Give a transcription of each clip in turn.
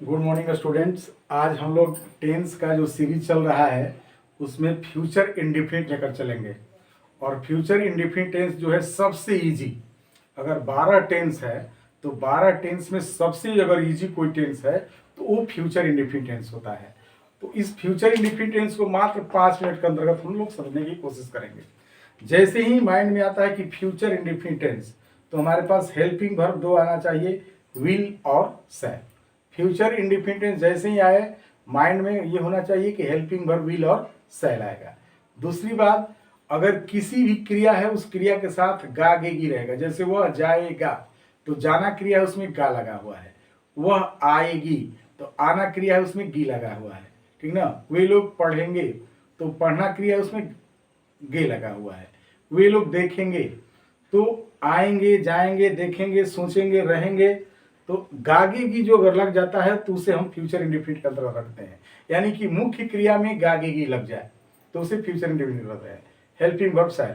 Good morning students. आज हम लोग टेंस का जो सीरीज चल रहा है उसमें फ्यूचर इंडिफिनिट लेकर चलेंगे। और फ्यूचर इंडिफिनिट टेंस जो है सबसे इजी। अगर 12 टेंस है तो 12 टेंस में सबसे अगर इजी कोई टेंस है तो वो फ्यूचर इंडिफिनिट टेंस होता है। तो इस फ्यूचर इंडिफिनिट टेंस को मात्र 5 मिनट के अंतर्गत हम लोग समझने की कोशिश करेंगे। जैसे ही माइंड में आता है कि फ्यूचर इंडिफिनिट टेंस, तो हमारे पास हेल्पिंग वर्ब दो आना चाहिए, विल और शैल। फ्यूचर इंडिफिनिट जैसे ही आए माइंड में ये होना चाहिए कि हेल्पिंग वर्ब विल और शैल आएगा। दूसरी बात, अगर किसी भी क्रिया है उस क्रिया के साथ गा गेगी रहेगा। जैसे वह जाएगा तो जाना क्रिया है उसमें गा लगा हुआ है। वह आएगी तो आना क्रिया है उसमें गी लगा हुआ है, ठीक ना। वे लोग पढ़ेंगे तो पढ़ना क्रिया है उसमें गे लगा हुआ है। वे लोग देखेंगे तो आएंगे जाएंगे देखेंगे सोचेंगे रहेंगे, तो गागे की जो अगर लग जाता है तो उसे हम फ्यूचर इंडिफिनिट का तरह रखते हैं। यानी कि मुख्य क्रिया में गागे की लग जाए तो उसे फ्यूचर इंडिफिनिट रखते हैं। हेल्पिंग वर्ब शैल,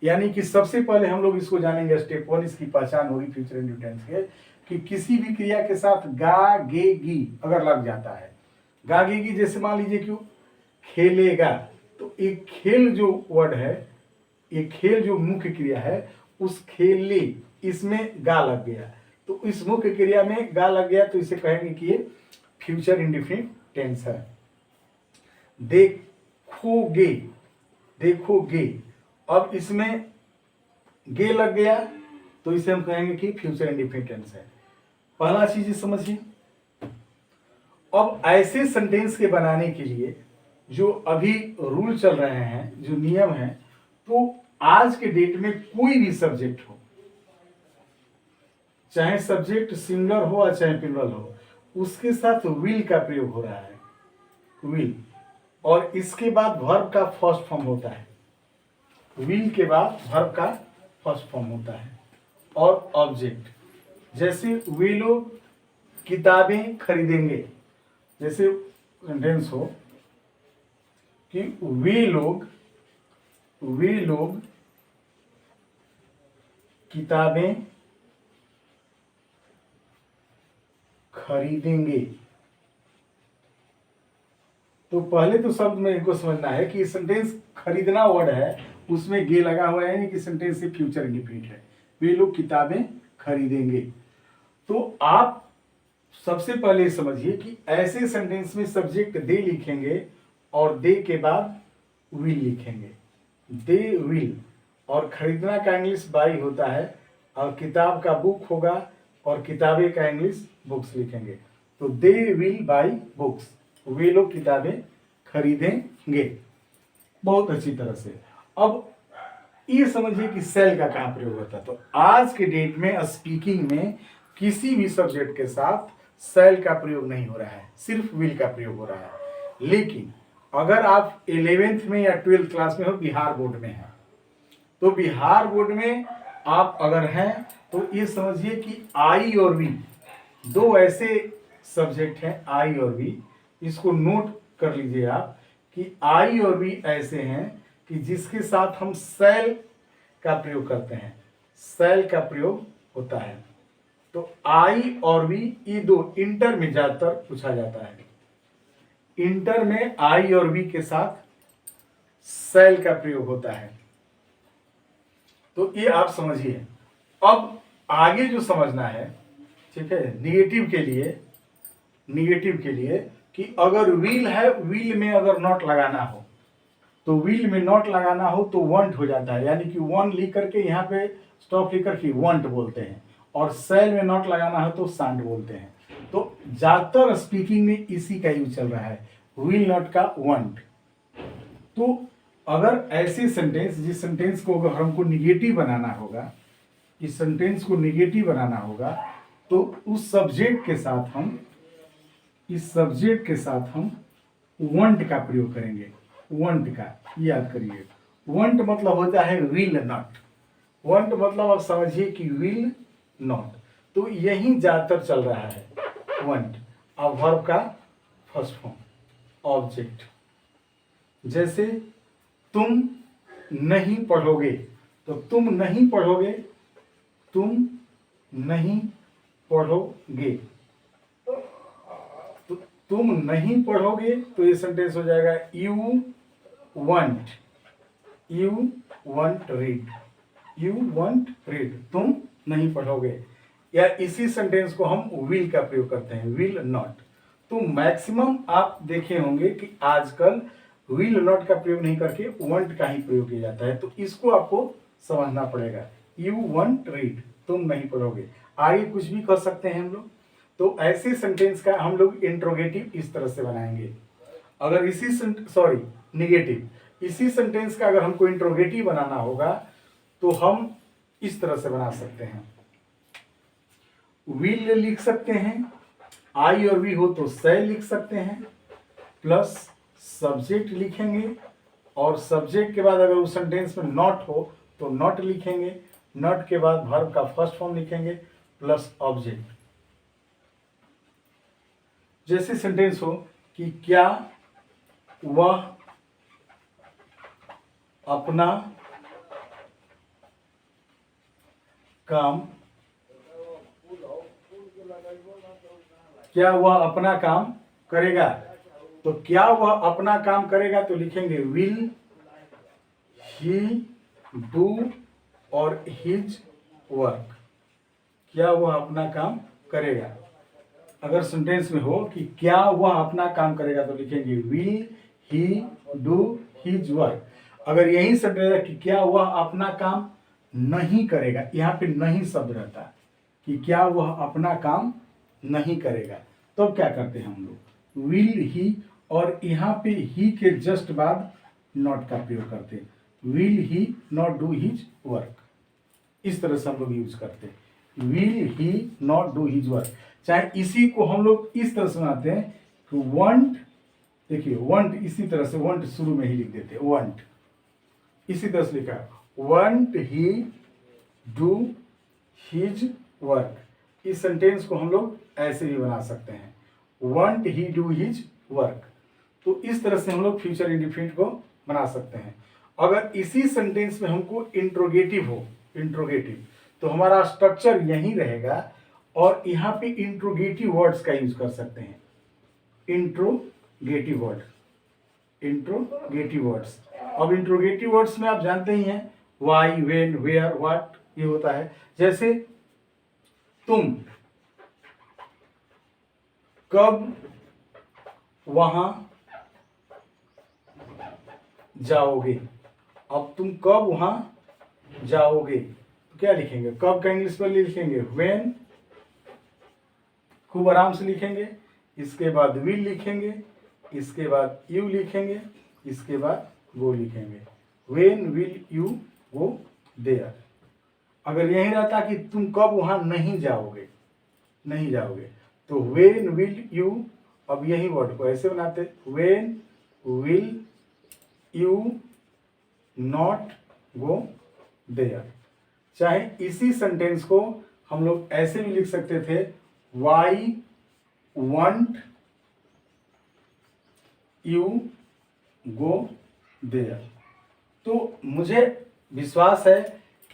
यानी कि सबसे पहले हम लोग इसको जानेंगे। स्टेप 1 इसकी पहचान होगी फ्यूचर इंडिफिनिट के, कि किसी भी क्रिया के साथ गा गे गी अगर लग जाता है। गागे की जैसे मान लीजिए क्यों खेलेगा, तो एक खेल जो वर्ड है, एक खेल जो मुख्य क्रिया है, उस खेले इसमें गा लग गया, तो इस मुख्य क्रिया में गा लग गया तो इसे कहेंगे कि ये फ्यूचर इंडिफिनिट टेंस है। देखोगे, देखोगे, अब इसमें गे लग गया तो इसे हम कहेंगे कि फ्यूचर इंडिफिनिट टेंस है। पहला चीज समझिए। अब ऐसे सेंटेंस के बनाने के लिए जो अभी रूल चल रहे हैं, जो नियम है, तो आज के डेट में कोई भी सब्जेक्ट हो, चाहे सब्जेक्ट सिंगुलर हो या चाहे प्लूरल हो, उसके साथ विल का प्रयोग हो रहा है। विल, और इसके बाद वर्ब का फर्स्ट फॉर्म होता है। विल के बाद वर्ब का फर्स्ट फॉर्म होता है और ऑब्जेक्ट। जैसे वे लोग किताबें खरीदेंगे, जैसे सेंटेंस हो कि वे लोग किताबें खरीदेंगे। तो पहले तो शब्द में इनको समझना है कि सेंटेंस खरीदना वर्ड है, उसमें गे लगा हुआ है, यानी कि सेंटेंस से फ्यूचर इंडिफिनिट है। वे लोग किताबें खरीदेंगे। तो आप सबसे पहले समझिए कि ऐसे सेंटेंस में सब्जेक्ट दे लिखेंगे और दे के बाद विल लिखेंगे। दे विल, और खरीदना का इंग्लिश बाई होता है, और किताब का बुक होगा, और किताबें का इंग्लिश बुक्स लिखेंगे। तो दे विल बाई बुक्स, वे लोग किताबें खरीदेंगे। बहुत अच्छी तरह से। अब ये समझिए कि सेल का कहां प्रयोग होता है। तो आज के डेट में स्पीकिंग में किसी भी सब्जेक्ट के साथ सेल का प्रयोग नहीं हो रहा है, सिर्फ विल का प्रयोग हो रहा है। लेकिन अगर आप 11th में या 12th क्लास में हो, बिहार बोर्ड में है, तो बिहार बोर्ड में आप अगर हैं तो ये समझिए कि आई और वी दो ऐसे सब्जेक्ट हैं। आई और वी, इसको नोट कर लीजिए आप कि आई और वी ऐसे हैं कि जिसके साथ हम सेल का प्रयोग करते हैं, सेल का प्रयोग होता है। तो आई और वी ये दो इंटर में ज्यादातर पूछा जाता है। इंटर में आई और वी के साथ सेल का प्रयोग होता है। तो ये आप समझिए। अब आगे जो समझना है, ठीक है, निगेटिव के लिए कि अगर विल है, विल में अगर नॉट लगाना हो, तो विल में नॉट लगाना हो तो वांट हो जाता है, यानी कि वन लिख करके यहाँ पे स्टॉप लिख करके वांट बोलते हैं, और सेल में नॉट लगाना हो तो सांड बोलते हैं। तो ज्यादातर स्पीकिंग में इसी का यूज चल रहा है, विल नॉट का वांट। तो अगर ऐसे सेंटेंस, जिस सेंटेंस को अगर हमको निगेटिव बनाना होगा, इस सेंटेंस को निगेटिव बनाना होगा, तो उस सब्जेक्ट के साथ हम, इस सब्जेक्ट के साथ हम वांट का प्रयोग करेंगे। वांट का याद करिए, वांट मतलब होता है विल नॉट। वांट मतलब आप समझिए कि विल नॉट। तो यही ज्यादातर चल रहा है, वांट। अब वर्ब का फर्स्ट फॉर्म ऑब्जेक्ट। जैसे तुम नहीं पढ़ोगे, तो तुम नहीं पढ़ोगे, तुम नहीं पढ़ोगे। तुम नहीं पढ़ोगे तो ये सेंटेंस हो जाएगा you want read, you want read, तुम नहीं पढ़ोगे। या इसी सेंटेंस को हम विल का प्रयोग करते हैं, विल नॉट। तो मैक्सिमम आप देखे होंगे कि आजकल विल नॉट का प्रयोग नहीं करके वंट का ही प्रयोग किया जाता है। तो इसको आपको समझना पड़ेगा, यू वंट रीड, तुम नहीं पढ़ोगे। आगे कुछ भी कर सकते हैं हम लोग। तो ऐसे सेंटेंस का हम लोग इंट्रोगेटिव इस तरह से बनाएंगे। अगर निगेटिव, इसी सेंटेंस का अगर हमको इंट्रोगेटिव बनाना होगा तो हम इस तरह से बना सकते हैं। विल लिख सकते हैं, आई और वी हो तो से लिख सकते हैं, प्लस सब्जेक्ट लिखेंगे, और सब्जेक्ट के बाद अगर उस सेंटेंस में नॉट हो तो नॉट लिखेंगे, नॉट के बाद वर्ब का फर्स्ट फॉर्म लिखेंगे प्लस ऑब्जेक्ट। जैसे सेंटेंस हो कि क्या वह अपना काम, क्या वह अपना काम करेगा, तो क्या वह अपना काम करेगा तो लिखेंगे विल ही डू और हिज वर्क, क्या वह अपना काम करेगा। अगर सेंटेंस में हो कि क्या वह अपना काम करेगा तो लिखेंगे will he do his work. अगर यही सेंटेंस है कि क्या वह अपना काम नहीं करेगा, यहाँ पे नहीं शब्द रहता कि क्या वह अपना काम नहीं करेगा, तो क्या करते हैं हम लोग विल ही, और यहाँ पे ही के जस्ट बाद नॉट का प्रयोग करते हैं, will he not do his work. इस तरह से हम लोग यूज करते हैं, will he not do his work. चाहे इसी को हम लोग इस तरह से बनाते हैं कि वंट, देखिए वंट इसी तरह से वंट शुरू में ही लिख देते हैं, वंट इसी तरह से लिखा want he do his work. इस सेंटेंस को हम लोग ऐसे भी बना सकते हैं, want he do his work. तो इस तरह से हम लोग फ्यूचर इंडेफिनिट को बना सकते हैं। अगर इसी सेंटेंस में हमको इंट्रोगेटिव हो, इंट्रोगेटिव, तो हमारा स्ट्रक्चर यही रहेगा और यहाँ पे इंट्रोगेटिव वर्ड्स का यूज कर सकते हैं, इंट्रोगेटिव वर्ड, इंट्रोगेटिव वर्ड्स। अब इंट्रोगेटिव वर्ड्स में आप जानते ही हैं वाई, वेन, वेयर, व्हाट ये होता है। जैसे तुम कब वहां जाओगे, अब तुम कब वहां जाओगे तो क्या लिखेंगे, कब का इंग्लिश में लिखेंगे व्हेन, खूब आराम से लिखेंगे, इसके बाद विल लिखेंगे, इसके बाद यू लिखेंगे, इसके बाद गो लिखेंगे, when will you go there. अगर यही रहता कि तुम कब वहां नहीं जाओगे, नहीं जाओगे, तो व्हेन विल यू, अब यही वर्ड को ऐसे बनाते, when will you not go there. चाहे इसी सेंटेंस को हम लोग ऐसे भी लिख सकते थे, why won't you go there. तो मुझे विश्वास है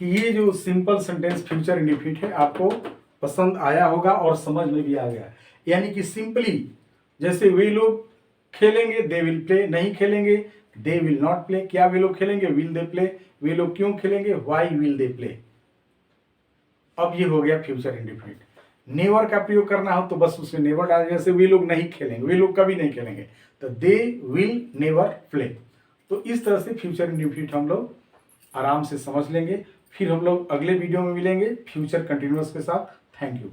कि ये जो सिंपल सेंटेंस फ्यूचर इंडेफिनिट है आपको पसंद आया होगा और समझ में भी आ गया। यानी कि सिंपली जैसे वे लोग खेलेंगे दे विल प्ले, नहीं खेलेंगे दे विल नॉट प्ले। क्या वे लोग खेलेंगे, विल दे प्ले। वे लोग क्यों खेलेंगे, व्हाई विल दे प्ले। अब ये हो गया फ्यूचर इंडेफिनिट। नेवर का प्रयोग करना हो तो बस उसमें नेवर डाल, जैसे वे लोग नहीं खेलेंगे, वे लोग कभी नहीं खेलेंगे तो दे विल नेवर प्ले। तो इस तरह से फ्यूचर इंडेफिनिट हम लोग आराम से समझ लेंगे। फिर हम लोग अगले वीडियो में मिलेंगे फ्यूचर कंटिन्यूअस के साथ। Thank you.